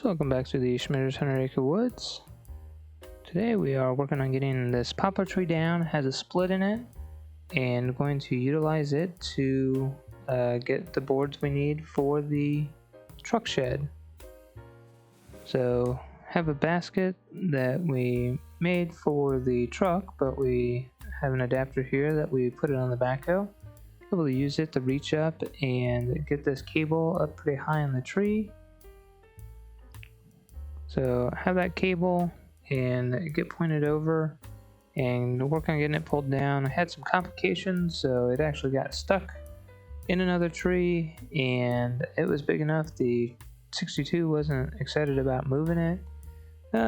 So welcome back to the Schmitter's 100 Acre Woods. Today we are working on getting this poplar tree down. It has a split in it, and going to utilize it to get the boards we need for the truck shed. So have a basket that we made for the truck, but we have an adapter here that we put it on the backhoe. Able to use it to reach up and get this cable up pretty high in the tree. So have that cable and get pointed over and work on getting it pulled down. I had some complications, so it actually got stuck in another tree, and it was big enough the 62 wasn't excited about moving it.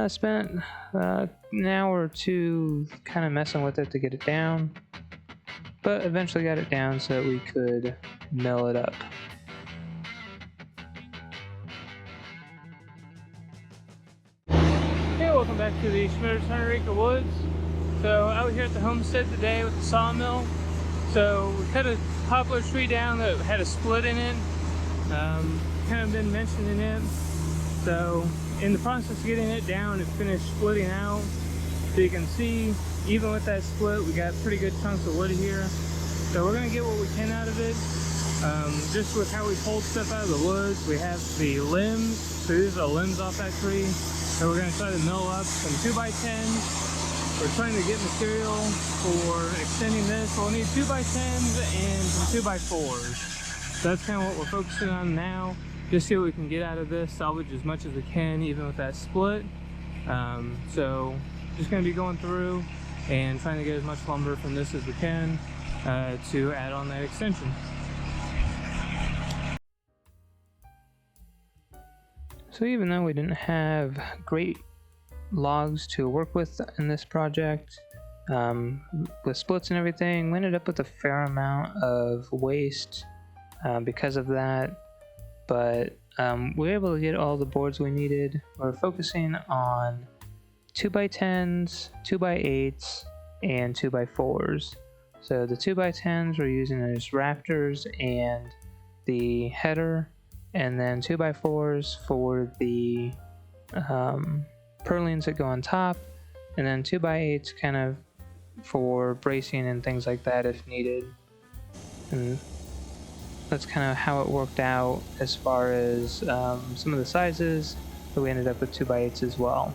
Spent an hour or two kind of messing with it to get it down, but eventually got it down so that we could mill it up. Hey, welcome back to the Schmitter's 100 Acre Woods. So out here at the homestead today with the sawmill. So we cut a poplar tree down that had a split in it. Kind of been mentioning it. So in the process of getting it down, it finished splitting out. So you can see, even with that split, we got pretty good chunks of wood here. So we're gonna get what we can out of it. Just with how we pulled stuff out of the woods, we have the limbs. So these are the limbs off that tree. So we're going to try to mill up some 2x10s. We're trying to get material for extending this. We'll need 2x10s and some 2x4s. So that's kind of what we're focusing on now. Just see what we can get out of this, salvage as much as we can, even with that split. So just going to be going through and trying to get as much lumber from this as we can to add on that extension. So even though we didn't have great logs to work with in this project, with splits and everything, we ended up with a fair amount of waste because of that. But we were able to get all the boards we needed. We're focusing on 2x10s, 2x8s, and 2x4s. So the 2x10s we're using as rafters and the header, and then 2x4s for the purlins that go on top, and then 2x8s kind of for bracing and things like that if needed. And that's kind of how it worked out as far as some of the sizes, but we ended up with 2x8s as well.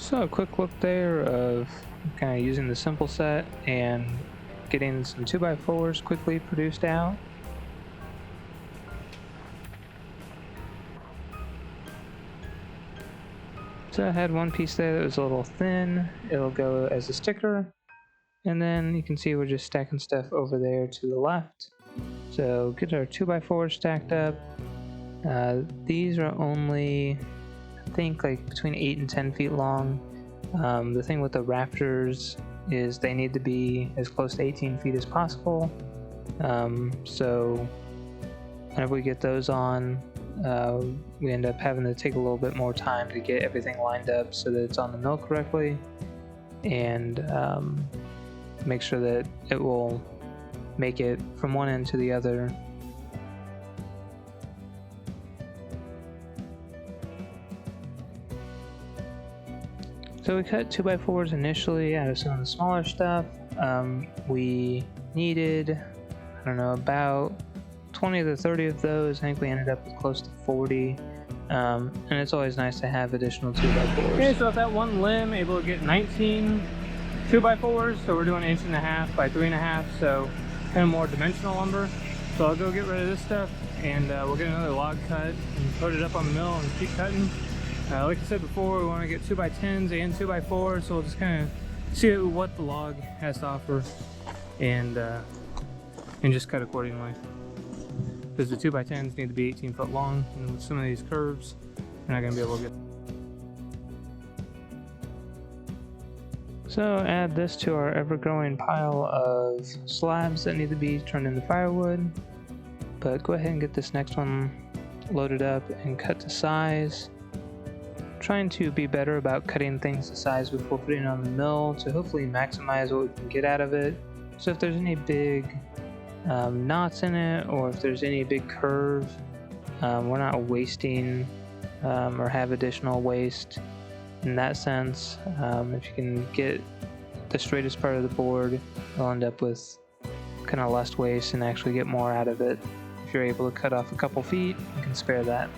So a quick look there of kind of using the simple set and getting some 2x4s quickly produced out. So I had one piece there that was a little thin. It'll go as a sticker. And then you can see we're just stacking stuff over there to the left. So get our 2x4s stacked up. These are only, I think, like between 8 and 10 feet long. The thing with the rafters is they need to be as close to 18 feet as possible. So whenever we get those on, we end up having to take a little bit more time to get everything lined up so that it's on the mill correctly, and make sure that it will make it from one end to the other. So we cut 2x4s initially out of some of the smaller stuff. We needed, I don't know, about 20 to 30 of those. I think we ended up with close to 40. And it's always nice to have additional 2x4s. Okay, so with that one limb, able to get 19 2x4s. So we're doing 1.5 inches by 3.5. So kind of more dimensional lumber. So I'll go get rid of this stuff, and we'll get another log cut and put it up on the mill and keep cutting. Like I said before, we want to get 2x10s and 2x4s, so we'll just kind of see what the log has to offer, and just cut accordingly. Because the 2x10s need to be 18 foot long, and with some of these curves, you're not going to be able to get. So add this to our ever-growing pile of slabs that need to be turned into firewood. But go ahead and get this next one loaded up and cut to size. Trying to be better about cutting things to size before putting it on the mill to hopefully maximize what we can get out of it. So if there's any big knots in it, or if there's any big curve, we're not wasting or have additional waste in that sense. If you can get the straightest part of the board, you'll end up with kind of less waste and actually get more out of it. If you're able to cut off a couple feet, you can spare that.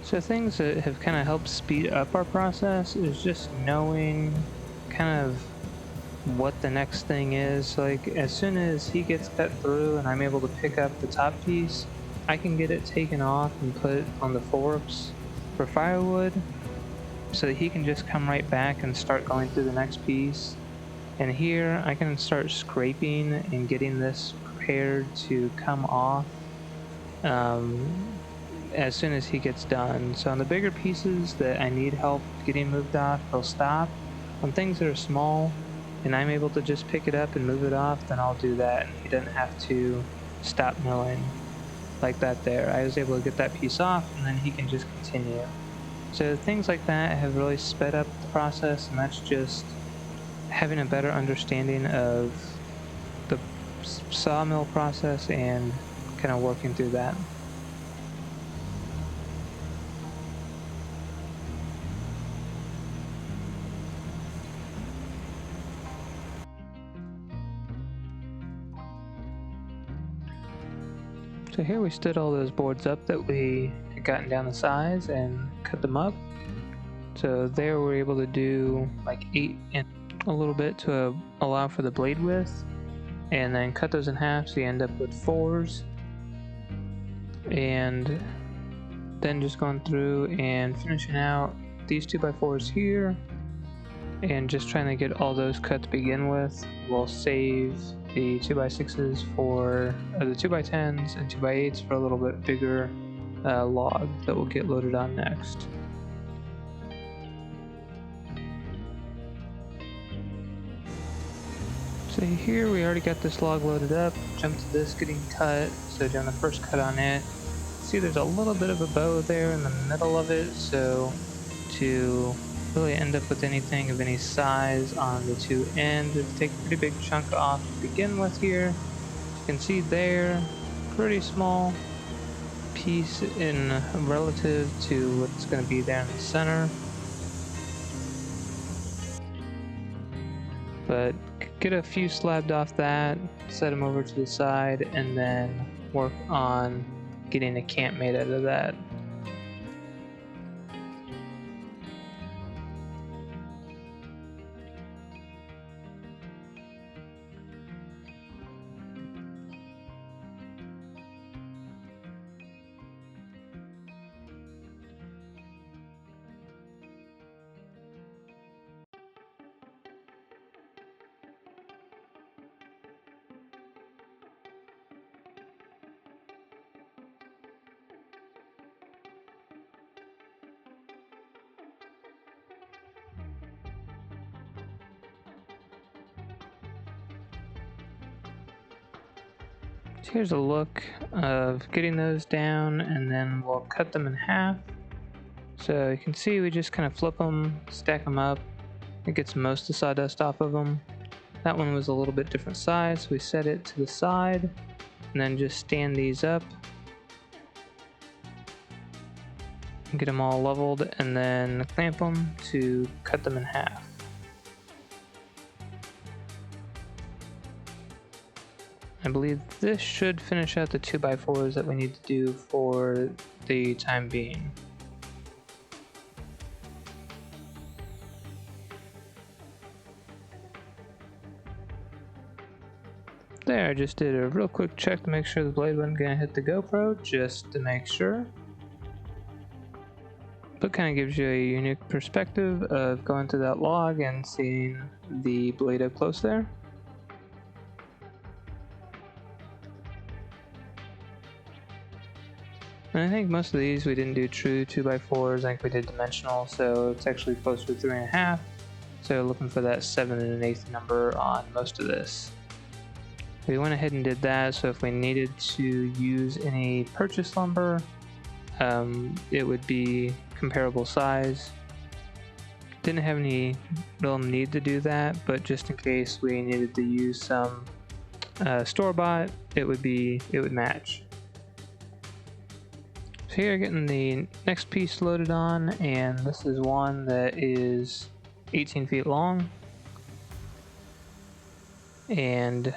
So things that have kind of helped speed up our process is just knowing kind of what the next thing is. Like as soon as he gets cut through and I'm able to pick up the top piece, I can get it taken off and put on the forks for firewood, so that he can just come right back and start going through the next piece. And here I can start scraping and getting this prepared to come off as soon as he gets done. So on the bigger pieces that I need help getting moved off, he'll stop. On things that are small and I'm able to just pick it up and move it off, then I'll do that, and he doesn't have to stop milling like that there. I was able to get that piece off, and then he can just continue. So things like that have really sped up the process, and that's just having a better understanding of the sawmill process and kind of working through that. So here we stood all those boards up that we had gotten down the size and cut them up. So there we're able to do like 8 and a little bit to allow for the blade width, and then cut those in half so you end up with 4s. And then just going through and finishing out these 2x4s here, and just trying to get all those cut to begin with. We'll save the 2x6s for the 2x10s and 2x8s for a little bit bigger log that will get loaded on next. So here we already got this log loaded up. Jump to this getting cut. So doing the first cut on it, see there's a little bit of a bow there in the middle of it, so to really end up with anything of any size on the two ends, it's take a pretty big chunk off to begin with here. You can see there, pretty small piece in relative to what's going to be there in the center. But get a few slabbed off that, set them over to the side, and then work on getting a camp made out of that. Here's a look of getting those down, and then we'll cut them in half. So you can see we just kind of flip them, stack them up, It gets most of the sawdust off of them. That one was a little bit different size, so we set it to the side and then just stand these up. Get them all leveled and then clamp them to cut them in half. I believe this should finish out the 2x4s that we need to do for the time being. There, I just did a real quick check to make sure the blade wasn't going to hit the GoPro, just to make sure. But kind of gives you a unique perspective of going through that log and seeing the blade up close there. And I think most of these we didn't do true 2x4s, I think we did dimensional, so it's actually closer to 3.5. So looking for that 7 1/8 number on most of this. We went ahead and did that, so if we needed to use any purchase lumber, it would be comparable size. Didn't have any real need to do that, but just in case we needed to use some store-bought, it would match. So here, getting the next piece loaded on, and this is one that is 18 feet long and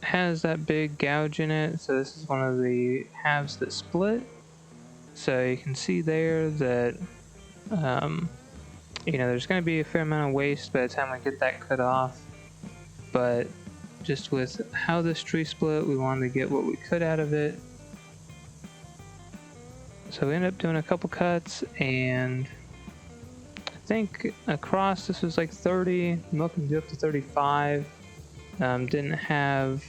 has that big gouge in it. So this is one of the halves that split. So you can see there that you know, there's going to be a fair amount of waste by the time we get that cut off, but just with how this tree split, we wanted to get what we could out of it. So we ended up doing a couple cuts, and I think across this was like 30, I'm looking to do up to 35. Didn't have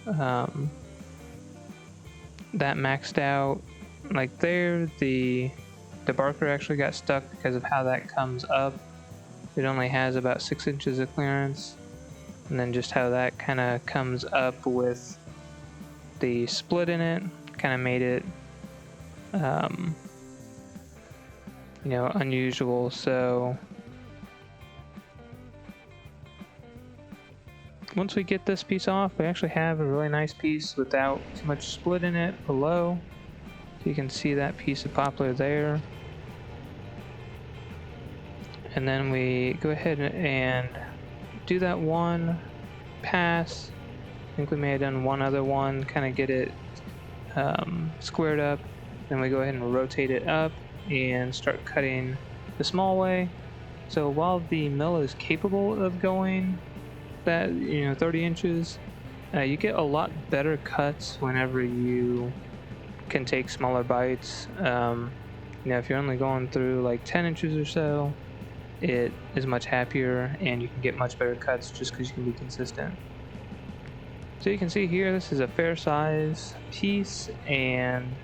that maxed out. Like there, the barker actually got stuck because of how that comes up. It only has about 6 inches of clearance, and then just how that kind of comes up with the split in it kind of made it you know, unusual. So once we get this piece off, we actually have a really nice piece without too much split in it below. So you can see that piece of poplar there. And then we go ahead and do that one pass. I think we may have done one other one, kind of get it squared up. Then we go ahead and rotate it up and start cutting the small way. So while the mill is capable of going that, you know, 30 inches, you get a lot better cuts whenever you can take smaller bites. You know, if you're only going through like 10 inches or so, it is much happier and you can get much better cuts just because you can be consistent. So you can see here, this is a fair size piece, and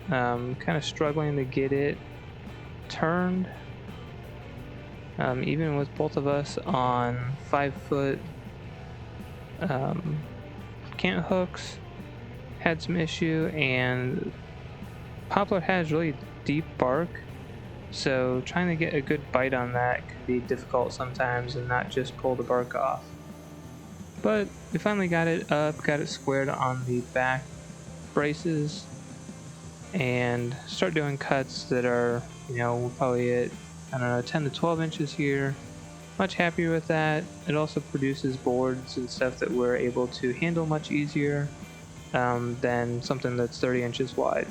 kind of struggling to get it turned. Even with both of us on 5-foot cant hooks, had some issue, and poplar has really deep bark, so trying to get a good bite on that can be difficult sometimes and not just pull the bark off. But we finally got it up, got it squared on the back braces, and start doing cuts that are, you know, probably at, I don't know, 10 to 12 inches here. Much happier with that. It also produces boards and stuff that we're able to handle much easier than something that's 30 inches wide.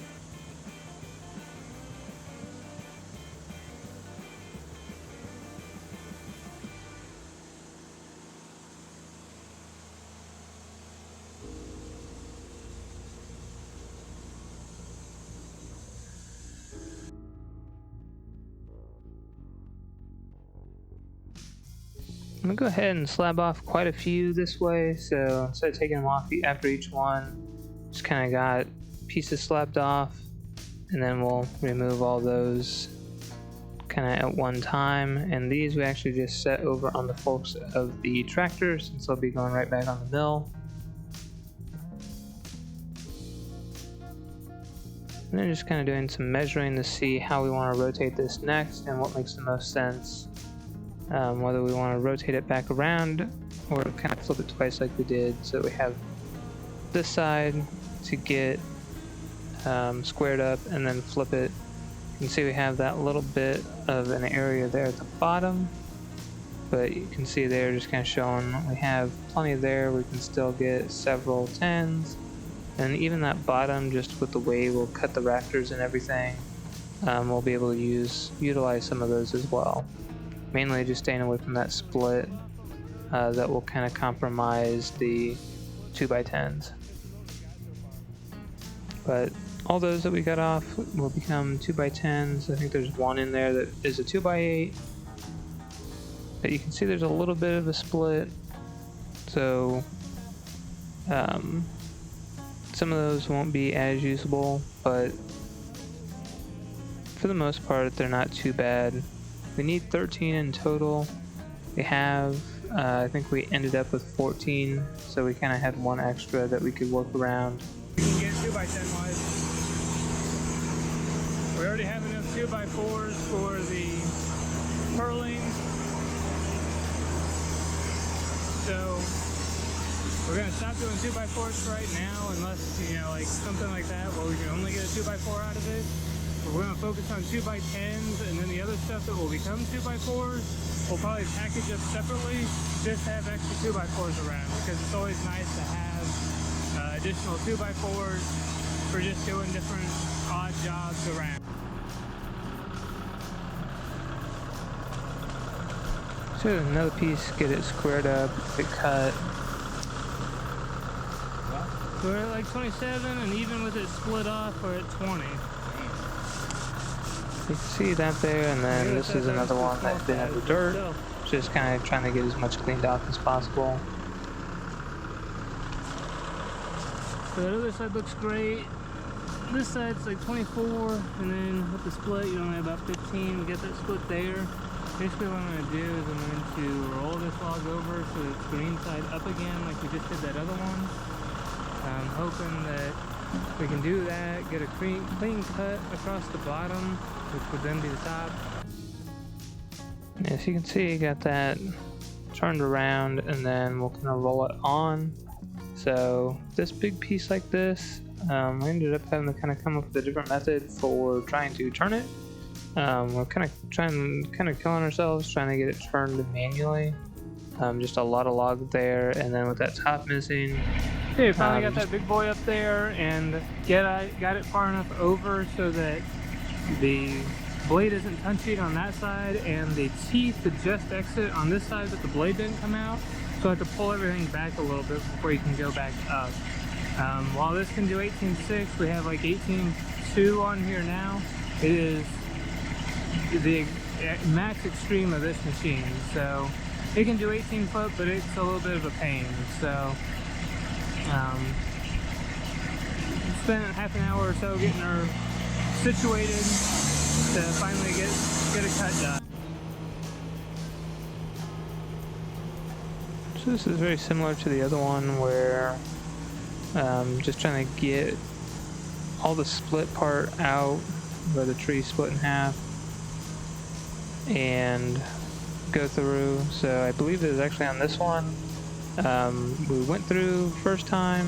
I'm going to go ahead and slab off quite a few this way, so instead of taking them off after each one, just kind of got pieces slapped off, and then we'll remove all those kind of at one time. And these we actually just set over on the forks of the tractor, since they'll be going right back on the mill. And then just kind of doing some measuring to see how we want to rotate this next and what makes the most sense whether we want to rotate it back around or kind of flip it twice like we did, so we have this side to get squared up and then flip it. You can see we have that little bit of an area there at the bottom, but you can see there just kind of showing we have plenty there. We can still get several 10s, and even that bottom, just with the way we'll cut the rafters and everything, we'll be able to utilize some of those as well. Mainly just staying away from that split that will kind of compromise the 2x10s. But all those that we got off will become 2x10s. I think there's one in there that is a 2x8. But you can see there's a little bit of a split. So some of those won't be as usable, but for the most part they're not too bad. We need 13 in total. We have, I think we ended up with 14, so we kind of had one extra that we could work around. We can get 2x10 wide. We already have enough 2x4s for the purling, so we're going to stop doing 2x4s right now, unless, you know, like something like that where we can only get a 2x4 out of it. But we're going to focus on 2x10s, and then the other stuff that will become 2x4s we'll probably package up separately, just to have extra 2x4s around, because it's always nice to have additional 2x4s for just doing different odd jobs around. So another piece, get it squared up, get it cut. So we're at like 27, and even with it split off, we're at 20. You can see that there, and then this is another one that's been in the dirt. Just kind of trying to get as much cleaned off as possible. So the other side looks great. This side's like 24, and then with the split, you only have about 15. We get that split there. Basically what I'm going to do is I'm going to roll this log over so it's green side up again like we just did that other one. I'm hoping that we can do that, get a clean cut across the bottom, which would then be the top. As you can see, you got that turned around, and then we'll kind of roll it on. So this big piece like this, we ended up having to kind of come up with a different method for trying to turn it. We're kind of killing ourselves trying to get it turned manually. Just a lot of log there, and then with that top missing. Okay, finally got that big boy up there, and got it far enough over so that the blade isn't touching on that side, and the teeth to just exit on this side, but the blade didn't come out. So I have to pull everything back a little bit before you can go back up. While this can do 18.6, we have like 18.2 on here now. It is the max extreme of this machine, so it can do 18 foot, but it's a little bit of a pain. So spent half an hour or so getting her situated to finally get a cut done. So this is very similar to the other one, where just trying to get all the split part out where the tree split in half and go through. So I believe it was actually on this one. We went through first time,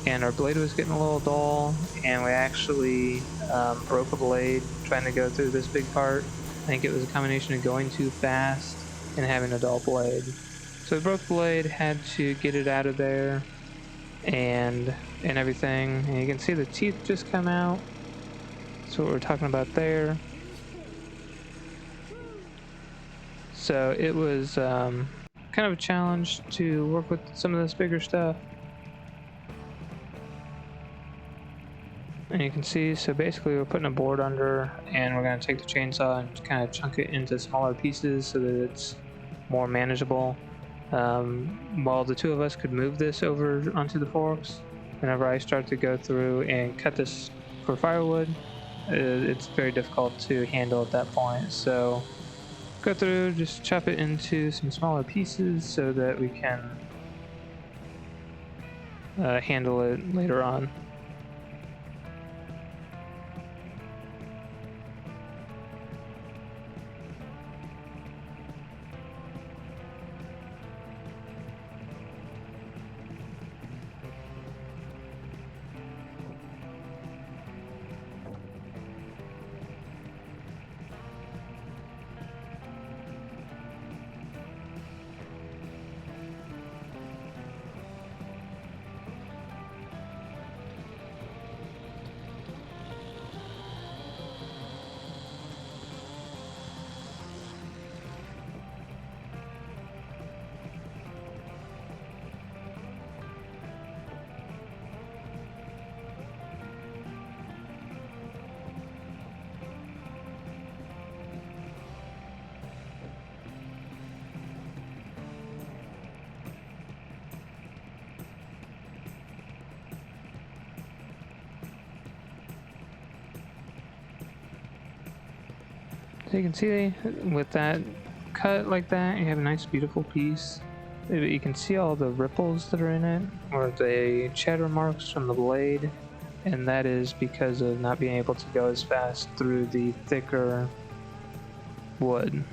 and our blade was getting a little dull, and we actually broke a blade trying to go through this big part. I think it was a combination of going too fast and having a dull blade. So we broke the blade, had to get it out of there and everything. And you can see the teeth just come out. That's what we're talking about there. So it was kind of a challenge to work with some of this bigger stuff. And you can see, so basically we're putting a board under, and we're going to take the chainsaw and kind of chunk it into smaller pieces so that it's more manageable. While the two of us could move this over onto the forks, whenever I start to go through and cut this for firewood, it's very difficult to handle at that point. So go through, just chop it into some smaller pieces so that we can handle it later on. So you can see with that cut like that, you have a nice beautiful piece. You can see all the ripples that are in it, or the chatter marks from the blade, and that is because of not being able to go as fast through the thicker wood.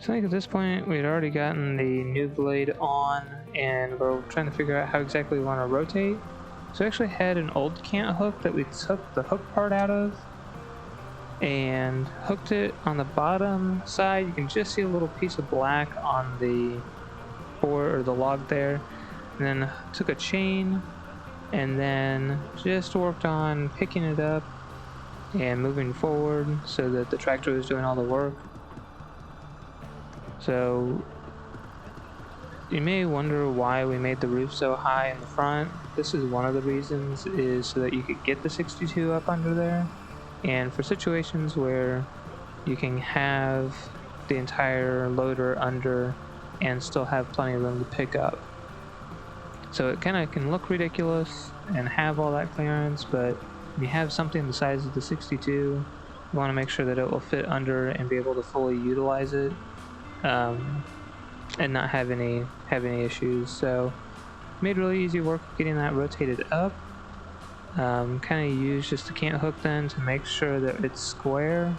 So I think at this point we had already gotten the new blade on, and we're trying to figure out how exactly we want to rotate. So we actually had an old cant hook that we took the hook part out of and hooked it on the bottom side. You can just see a little piece of black on the board or the log there, and then took a chain and then just worked on picking it up and moving forward so that the tractor was doing all the work. So you may wonder why we made the roof so high in the front. This is one of the reasons, is so that you could get the 62 up under there, and for situations where you can have the entire loader under and still have plenty of room to pick up. So it kind of can look ridiculous and have all that clearance, but when you have something the size of the 62, you want to make sure that it will fit under and be able to fully utilize it. And not have any issues. So made really easy work getting that rotated up. Kind of used just a cant hook then to make sure that it's square.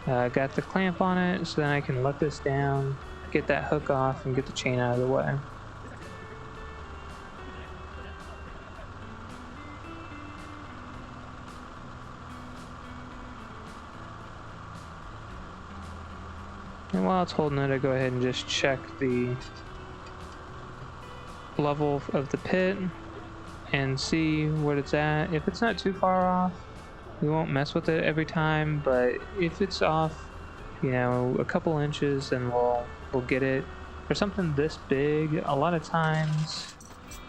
Got the clamp on it so then I can let this down, get that hook off, and get the chain out of the way. And while it's holding it, I go ahead and just check the level of the pit and see what it's at. If it's not too far off, we won't mess with it every time, but if it's off, you know, a couple inches, then we'll get it. For something this big, a lot of times,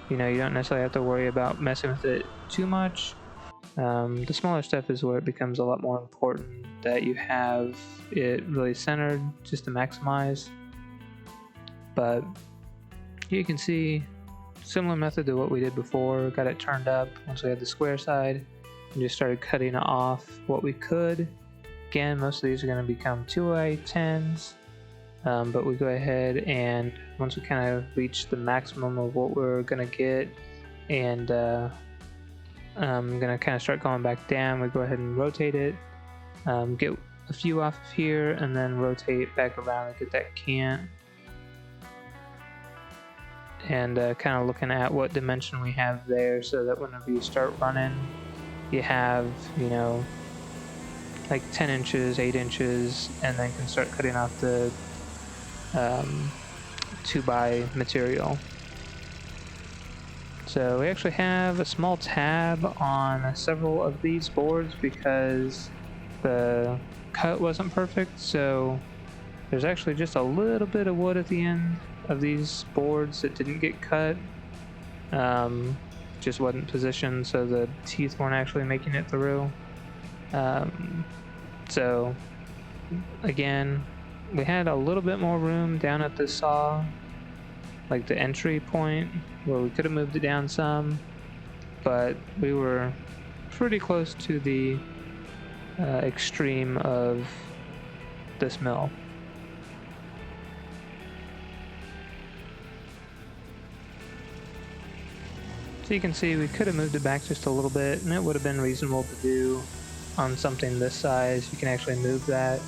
you know, you don't necessarily have to worry about messing with it too much. The smaller stuff is where it becomes a lot more important that you have it really centered just to maximize. But you can see similar method to what we did before. Got it turned up once we had the square side and just started cutting off what we could. Again, most of these are going to become 2x10s, but we go ahead and once we kind of reach the maximum of what we're going to get, and I'm going to kind of start going back down, we go ahead and rotate it, get a few off of here, and then rotate back around and get that cant. And kind of looking at what dimension we have there so that whenever you start running, you have, you know, like 10 inches, 8 inches, and then can start cutting off the 2x material. So we actually have a small tab on several of these boards because the cut wasn't perfect, so there's actually just a little bit of wood at the end of these boards that didn't get cut. Just wasn't positioned, so the teeth weren't actually making it through. So again, we had a little bit more room down at the saw, like the entry point where we could have moved it down some, but we were pretty close to the extreme of this mill. So you can see we could have moved it back just a little bit, and it would have been reasonable to do on something this size. You can actually move that.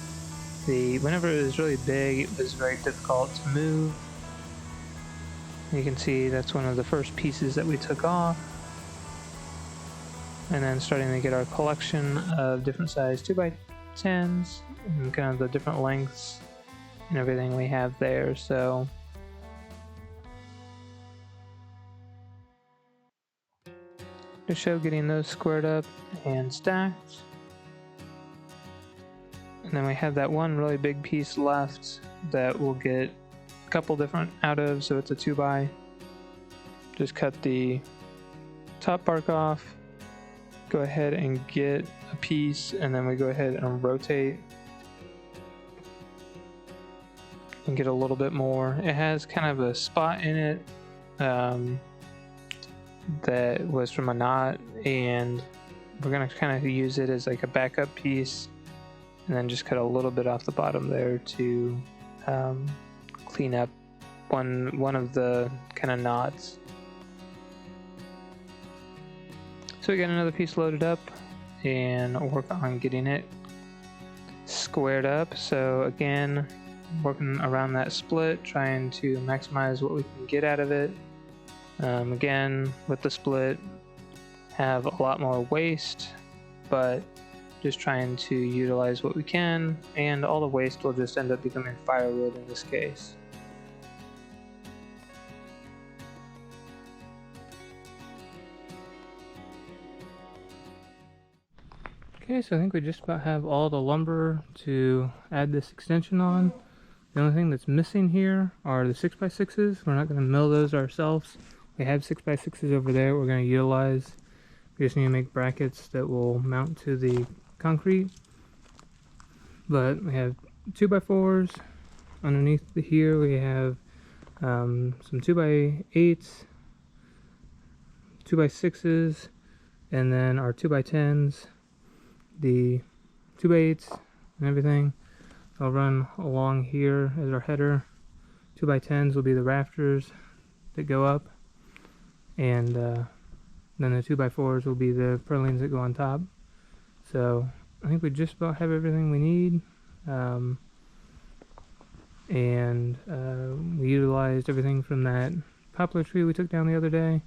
Whenever it was really big, it was very difficult to move. You can see that's one of the first pieces that we took off. And then starting to get our collection of different size 2x10s and kind of the different lengths and everything we have there. So to show getting those squared up and stacked. And then we have that one really big piece left that we'll get a couple different out of, so it's a 2x. Just cut the top bark off, go ahead and get a piece, and then we go ahead and rotate. and get a little bit more. It has kind of a spot in it that was from a knot, and we're gonna kind of use it as like a backup piece, and then just cut a little bit off the bottom there to clean up one of the kind of knots. So we got another piece loaded up and work on getting it squared up. So again, working around that split, trying to maximize what we can get out of it. Again, with the split, have a lot more waste, but just trying to utilize what we can, and all the waste will just end up becoming firewood in this case. Okay, so I think we just about have all the lumber to add this extension on. The only thing that's missing here are the 6x6s. We're not going to mill those ourselves. We have 6x6s over there we're going to utilize. We just need to make brackets that will mount to the concrete. But we have 2x4s. Underneath here we have some 2x8s, 2x6s, and then our 2x10s. The 2x8s and everything. I'll run along here as our header. 2x10s will be the rafters that go up, and then the 2x4s will be the purlins that go on top. So I think we just about have everything we need, and we utilized everything from that poplar tree we took down the other day.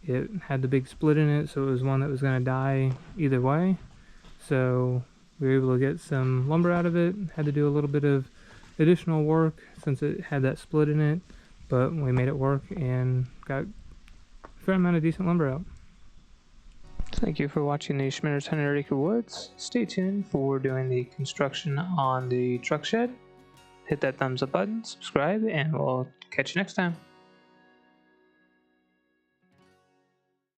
It had the big split in it, so it was one that was going to die either way. So we were able to get some lumber out of it. Had to do a little bit of additional work since it had that split in it, but we made it work and got a fair amount of decent lumber out. Thank you for watching the Schmitter's 100 Acre Woods. Stay tuned for doing the construction on the truck shed. Hit that thumbs up button, subscribe, and we'll catch you next time.